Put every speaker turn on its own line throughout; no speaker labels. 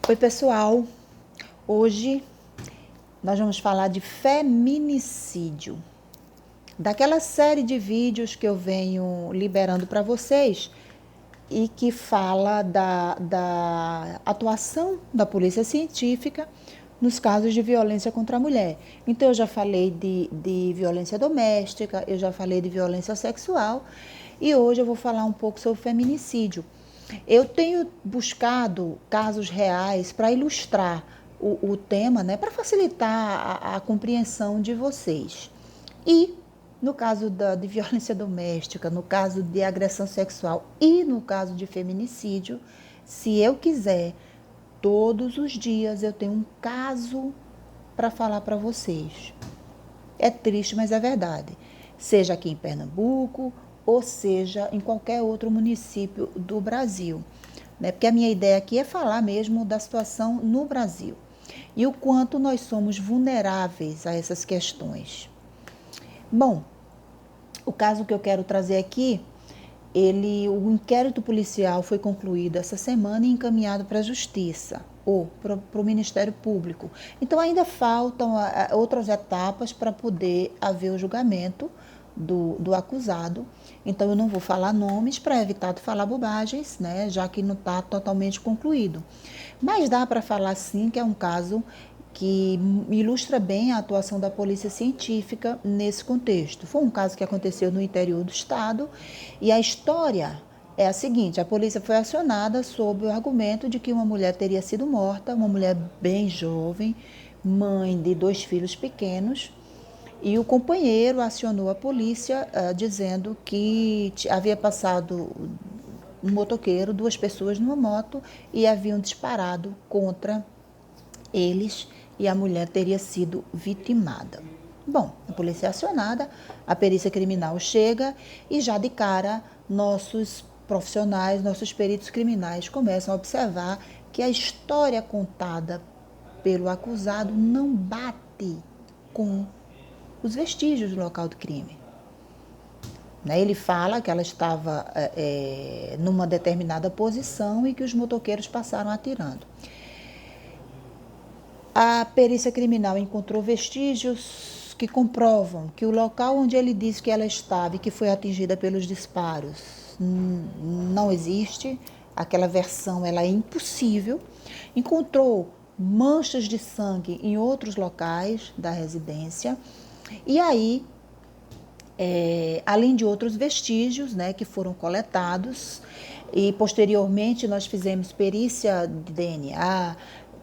Oi, pessoal. Hoje nós vamos falar de feminicídio. Daquela série de vídeos que eu venho liberando para vocês e que fala da atuação da polícia científica nos casos de violência contra a mulher. Então, eu já falei de violência doméstica, eu já falei de violência sexual e hoje eu vou falar um pouco sobre feminicídio. Eu tenho buscado casos reais para ilustrar o tema, né, para facilitar a compreensão de vocês. E no caso de violência doméstica, no caso de agressão sexual e no caso de feminicídio, se eu quiser, todos os dias eu tenho um caso para falar para vocês. É triste, mas é verdade. Seja aqui em Pernambuco ou seja em qualquer outro município do Brasil. Né? Porque a minha ideia aqui é falar mesmo da situação no Brasil e o quanto nós somos vulneráveis a essas questões. Bom, o caso que eu quero trazer aqui, o inquérito policial foi concluído essa semana e encaminhado para a Justiça ou para o Ministério Público. Então ainda faltam outras etapas para poder haver o julgamento do acusado. Então eu não vou falar nomes para evitar de falar bobagens, né, já que não está totalmente concluído. Mas dá para falar sim que é um caso que ilustra bem a atuação da polícia científica nesse contexto. Foi um caso que aconteceu no interior do estado e a história é a seguinte: a polícia foi acionada sob o argumento de que uma mulher teria sido morta, uma mulher bem jovem, mãe de 2 filhos pequenos, e o companheiro acionou a polícia dizendo que havia passado um motoqueiro, 2 pessoas numa moto e haviam disparado contra eles e a mulher teria sido vitimada. Bom, a polícia é acionada, a perícia criminal chega e já de cara nossos profissionais, nossos peritos criminais começam a observar que a história contada pelo acusado não bate com os vestígios do local do crime. Ele fala que ela estava numa determinada posição e que os motoqueiros passaram atirando. A perícia criminal encontrou vestígios que comprovam que o local onde ele disse que ela estava e que foi atingida pelos disparos não existe. Aquela versão ela é impossível. Encontrou manchas de sangue em outros locais da residência. E aí, além de outros vestígios, né, que foram coletados, e posteriormente nós fizemos perícia de DNA,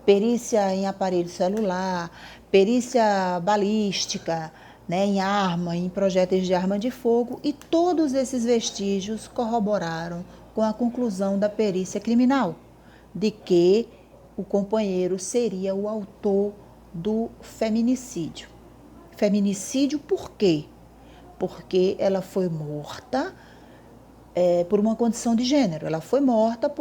perícia em aparelho celular, perícia balística, né, em arma, em projéteis de arma de fogo, e todos esses vestígios corroboraram com a conclusão da perícia criminal, de que o companheiro seria o autor do feminicídio. Feminicídio por quê? Porque ela foi morta por uma condição de gênero. Ela foi morta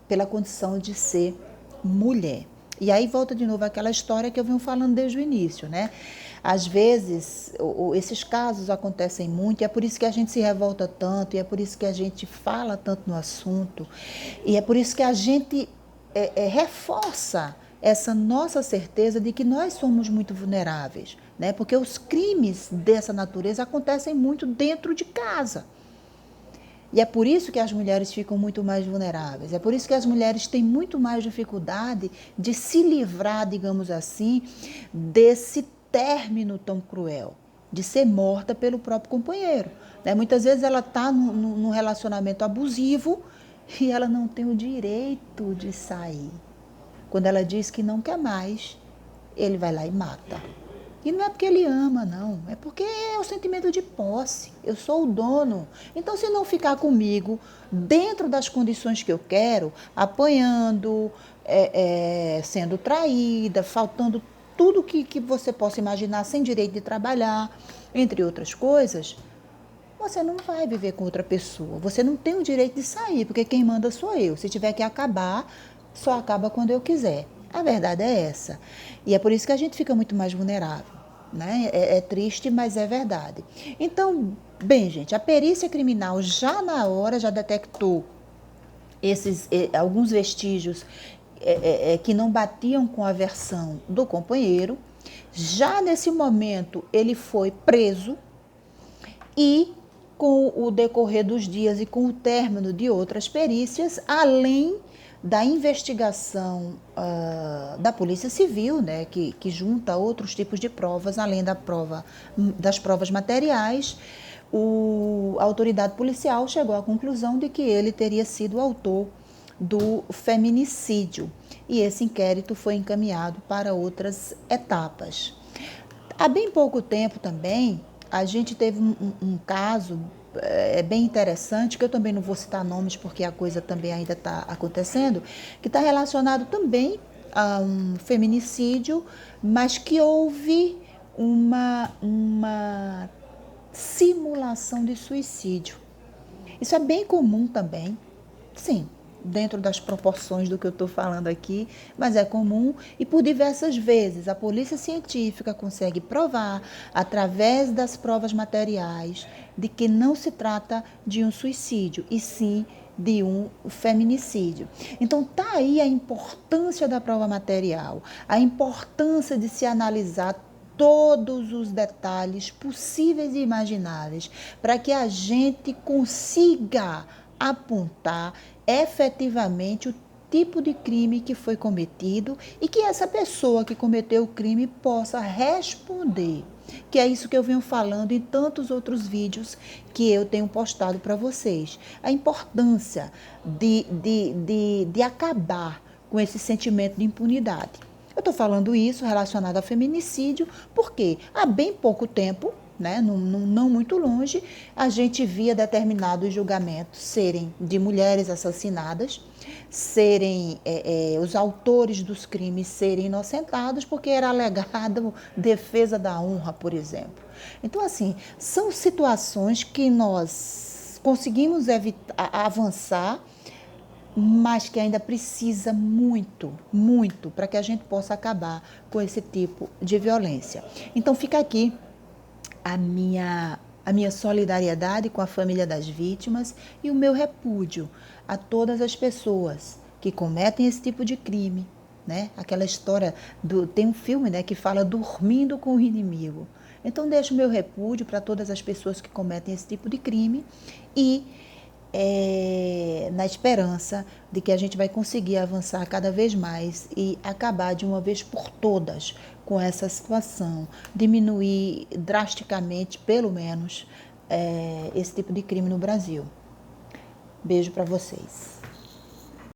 pela condição de ser mulher. E aí volta de novo aquela história que eu venho falando desde o início, né? Às vezes, esses casos acontecem muito, e é por isso que a gente se revolta tanto, e é por isso que a gente fala tanto no assunto, e é por isso que a gente reforça essa nossa certeza de que nós somos muito vulneráveis, né? Porque os crimes dessa natureza acontecem muito dentro de casa. E é por isso que as mulheres ficam muito mais vulneráveis. É por isso que as mulheres têm muito mais dificuldade de se livrar, digamos assim, desse término tão cruel, de ser morta pelo próprio companheiro. Muitas vezes ela está num relacionamento abusivo e ela não tem o direito de sair. Quando ela diz que não quer mais, ele vai lá e mata. E não é porque ele ama, não. É porque é o sentimento de posse. Eu sou o dono. Então, se não ficar comigo dentro das condições que eu quero, apanhando, sendo traída, faltando tudo que você possa imaginar, sem direito de trabalhar, entre outras coisas, você não vai viver com outra pessoa. Você não tem o direito de sair, porque quem manda sou eu. Se tiver que acabar, só acaba quando eu quiser. A verdade é essa. E é por isso que a gente fica muito mais vulnerável. Né? É triste, mas é verdade. Então, bem, gente, a perícia criminal já na hora já detectou alguns vestígios que não batiam com a versão do companheiro. Já nesse momento, ele foi preso e, com o decorrer dos dias e com o término de outras perícias, além da investigação da Polícia Civil, né, que junta outros tipos de provas, além das provas materiais, a autoridade policial chegou à conclusão de que ele teria sido o autor do feminicídio e esse inquérito foi encaminhado para outras etapas. Há bem pouco tempo também, a gente teve um caso bem interessante, que eu também não vou citar nomes porque a coisa também ainda está acontecendo, que está relacionado também a um feminicídio, mas que houve uma simulação de suicídio. Isso é bem comum também, sim, dentro das proporções do que eu estou falando aqui, mas é comum e por diversas vezes a polícia científica consegue provar, através das provas materiais, de que não se trata de um suicídio, e sim de um feminicídio. Então tá aí a importância da prova material, a importância de se analisar todos os detalhes possíveis e imagináveis para que a gente consiga apontar efetivamente o tipo de crime que foi cometido e que essa pessoa que cometeu o crime possa responder. Que é isso que eu venho falando em tantos outros vídeos que eu tenho postado para vocês. A importância de acabar com esse sentimento de impunidade. Eu estou falando isso relacionado ao feminicídio porque há bem pouco tempo, né, não muito longe, a gente via determinados julgamentos serem de mulheres assassinadas, serem os autores dos crimes serem inocentados porque era alegado defesa da honra, por exemplo. Então, assim, são situações que nós conseguimos avançar, mas que ainda precisa muito, muito, para que a gente possa acabar com esse tipo de violência. Então fica aqui a minha solidariedade com a família das vítimas e o meu repúdio a todas as pessoas que cometem esse tipo de crime, né? Aquela história tem um filme, né, que fala dormindo com o inimigo. Então deixo o meu repúdio para todas as pessoas que cometem esse tipo de crime e na esperança de que a gente vai conseguir avançar cada vez mais e acabar de uma vez por todas com essa situação, diminuir drasticamente, pelo menos, esse tipo de crime no Brasil. Beijo para vocês.